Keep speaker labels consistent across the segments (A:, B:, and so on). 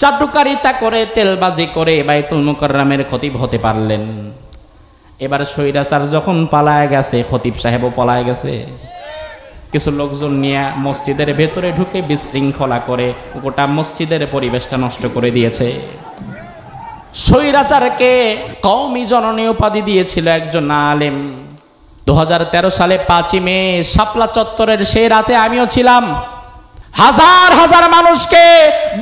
A: চাটুকারিতা করে তেলবাজি করে বাইতুল মুকাররমের খতিব হতে পারলেন। এবার স্বৈরাচার যখন পালায় গেছে, খতিব সাহেবও পালায় গেছে, কিছু লোকজন নিয়ে মসজিদের ভেতরে ঢুকে বিশৃঙ্খলা করে গোটা মসজিদের পরিবেশটা নষ্ট করে দিয়েছে। স্বৈরাচারকে কওমি জননী উপাধি দিয়েছিল একজন আলেম। 2013 সালে 5ই মে শাপলা চত্বরের সেই রাতে আমিও ছিলাম। হাজার হাজার মানুষকে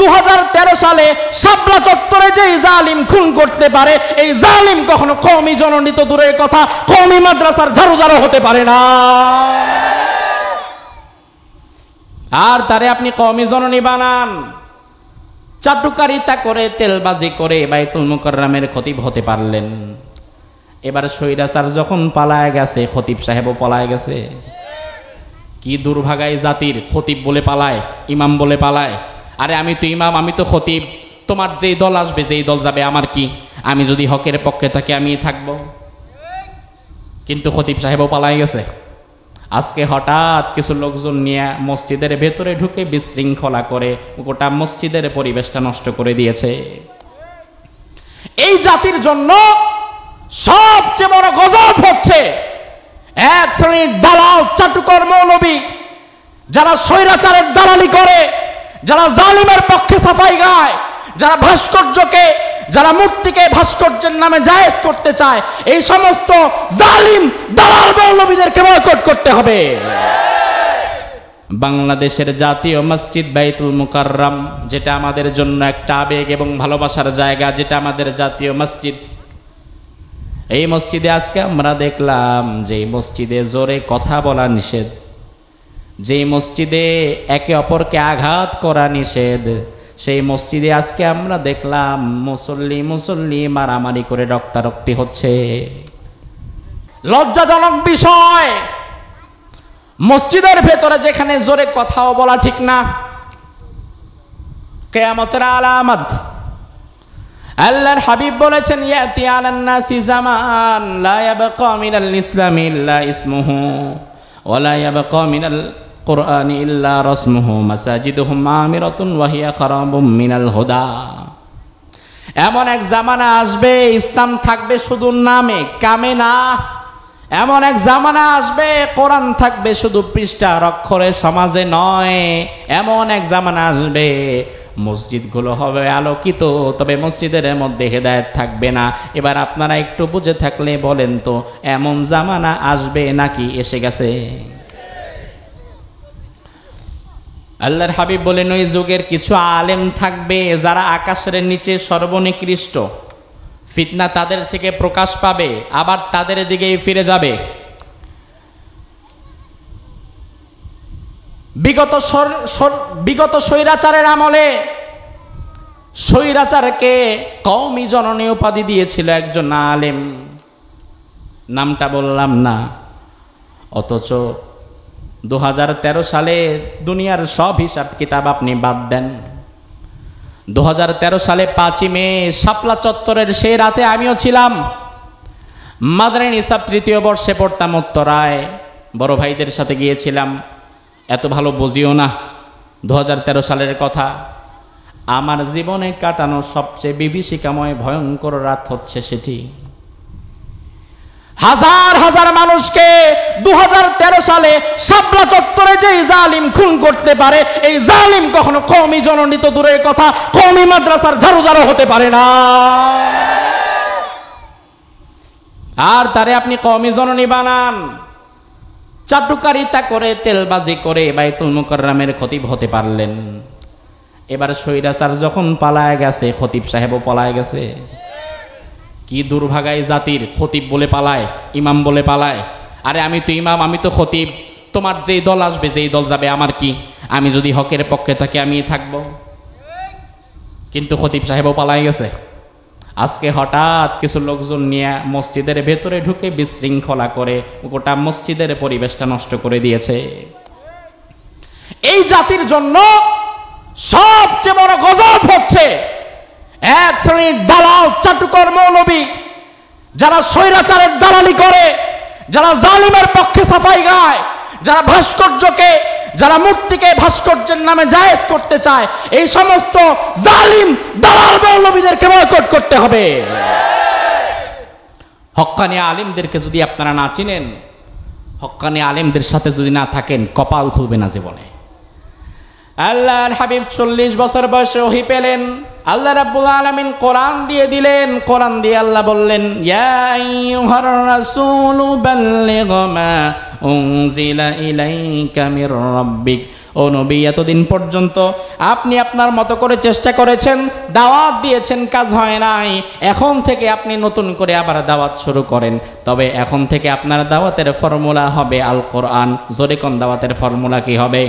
A: 2013 সালে শাপলা চত্বরে যে জালিম খুন করতে পারে, এই জালিম কখনো কওমি জননী তো দূরের কথা, কওমি মাদ্রাসার ঝাড়ুদারও হতে পারে না। আর তারে আপনি কওমি জননী বানান। চাটুকারিতা করে তেলবাজি করে বাইতুল মুকাররমের খতিব হতে পারলেন। এবার স্বৈরাচার যখন পালায় গেছে, খতিব সাহেবও পালায় গেছে। কি দুর্ভাগাই জাতির, খতিব বলে পালায়, ইমাম বলে পালায়। আরে আমি তো ইমাম, আমি তো খতিব, তোমার যেই দল আসবে যেই দল যাবে আমার কি, আমি যদি হকের পক্ষে থাকি আমি থাকব। কিন্তু খতিব সাহেবও পালায় গেছে। আজকে হঠাৎ কিছু লোকজন নিয়ে মসজিদের ভেতরে ঢুকে বিশৃঙ্খলা করে গোটা মসজিদের পরিবেশটা নষ্ট করে দিয়েছে। এই জাতির জন্য সবচেয়ে বড় গজব হচ্ছে এক শ্রেণীর দালাল চাটুকর মৌলবী, যারা স্বৈরাচারের দালালি করে, যারা জালিমের পক্ষে সাফাই গায়, যারা ভাস্কর্যকে, যারা মূর্তিকে ভাস্কর্যের নামে জায়েজ করতে চায়, এই সমস্ত জালিম দালাল মৌলবীদেরকে বয়কট করতে হবে। বাংলাদেশের জাতীয় মসজিদ বাইতুল মুকাররম, যেটা আমাদের জন্য একটা আবেগ এবং ভালোবাসার জায়গা, যেটা আমাদের জাতীয় মসজিদ, এই মসজিদে আজকে আমরা দেখলাম যে মসজিদে জোরে কথা বলা নিষেধ, যে মসজিদে একে অপরকে আঘাত করা নিষেধ, সেই মসজিদে আজকে আমরা দেখলাম মুসল্লি মারামারি করে রক্তারক্তি হচ্ছে। লজ্জাজনক বিষয়। মসজিদের ভেতরে যেখানে জোরে কথাও বলা ঠিক না, কিয়ামতের আলামত। আল্লাহর হাবিব বলেছেন, ইয়াতি আলান নাসি জামান লা ইয়াবকা মিনাল ইসলামি ইল্লা ইসমুহু ওয়া লা ইয়াবকা মিনাল কুরআনি ইল্লা রাসমুহু মাসাজিদুহুম আমিরাতুন ওয়া হিয়া খারাবুম মিনাল হুদা। এমন এক জামানা আসবে ইসলাম থাকবে শুধু নামে, কামে না। এমন এক জামানা আসবে কোরআন থাকবে শুধু পৃষ্ঠার অক্ষরে, সমাজে নয়। এমন এক জামানা আসবে মসজিদগুলো হবে আলোকিত, তবে মসজিদের মধ্যে হেদায়েত থাকবে না। এবার আপনারা একটু বুঝে থাকলে বলেন তো, এমন জামানা আসবে নাকি এসে গেছে? আল্লাহর হাবিব বলেন, ওই যুগের কিছু আলেম থাকবে যারা আকাশের নিচে সর্বনিকৃষ্ট। ফিতনা তাদের থেকে প্রকাশ পাবে, আবার তাদের দিকেই ফিরে যাবে। বিগত স্বৈরাচারের আমলে স্বৈরাচারকে কওমি জননী উপাধি দিয়েছিল একজন আলেম, নামটা বললাম না। অথচ 2013 সালে দুনিয়ার সব হিসাব কিতাব আপনি বাদ দেন, 2013 সালে 5ই মে শাপলা চত্বরের সেই রাতে আমিও ছিলাম। মাদানী নিসাব 3য় বর্ষে পড়তাম উত্তরায়, বড় ভাইদের সাথে গিয়েছিলাম। এত ভালো বুঝিও না 2013 সালের কথা। আমার জীবনে কাটানো সবচেয়ে বিভীষিকাময় ভয়ঙ্কর রাত হচ্ছে সেটি। হাজার হাজার মানুষকে 2013 সালে শাপলা চত্বরে যে জালিম খুন করতে পারে, এই জালিম কখনো কওমি জননী তো দূরের কথা, কওমি মাদ্রাসার ঝাড়ুদারও হতে পারে না। আর তারে আপনি কওমি জননী বানান। চাটুকারিতা করে তেলবাজি করে বাইতুল মুকাররমের খতিব হতে পারলেন। এবার স্বৈরাচার যখন পালায় গেছে, খতিব সাহেবও পালায় গেছে। কি দুর্ভাগাই জাতির, খতিব বলে পালায়, ইমাম বলে পালায়। আরে আমি তো ইমাম, আমি তো খতিব, তোমার যেই দল আসবে যেই দল যাবে আমার কি, আমি যদি হকের পক্ষে থাকি আমি থাকব। কিন্তু খতিব সাহেবও পালায় গেছে। আজকে হঠাৎ কিছু লোকজন নিয়ে মসজিদের ভেতরে ঢুকে বিশৃঙ্খলা করে গোটা মসজিদের পরিবেশটা নষ্ট করে দিয়েছে। এই জাতির জন্য সবচেয়ে বড় গজব হচ্ছে এক শ্রেণীর দালাল চাটুকর মৌলবী, যারা স্বৈরাচারের দালালি করে, যারা জালিমের পক্ষে সাফাই গায়, যারা ভাস্কর্যকে, যারা মূর্তিকে ভাস্কর্যের নামে জায়েজ করতে চায়, এই সমস্ত জালিম দালাল মৌলবীদেরকে বয়কট করতে হবে। হক্কানি আলিমদেরকে যদি আপনারা না চিনেন, হক্কানি আলিমদের সাথে যদি না থাকেন, কপাল খুলবে না জীবনে। আল্লাহর হাবিব 40 বছর বয়সে ওহী পেলেন, আল্লাহ রাব্বুল আলামিন কোরআন দিয়ে দিলেন। কোরআন দিয়ে আল্লাহ বললেন, ইয়া আইয়ুহার রাসূলু বাল্লিগ মা উনজিলা ইলাইকা মির রাব্বিক। ও নবী, এতদিন পর্যন্ত আপনি আপনার মতো করে চেষ্টা করেছেন, দাওয়াত দিয়েছেন, কাজ হয় নাই। এখন থেকে আপনি নতুন করে আবার দাওয়াত শুরু করেন। তবে এখন থেকে আপনার দাওয়াতের ফর্মুলা হবে আল কোরআন। জোরে কোন দাওয়াতের ফর্মুলা কি হবে?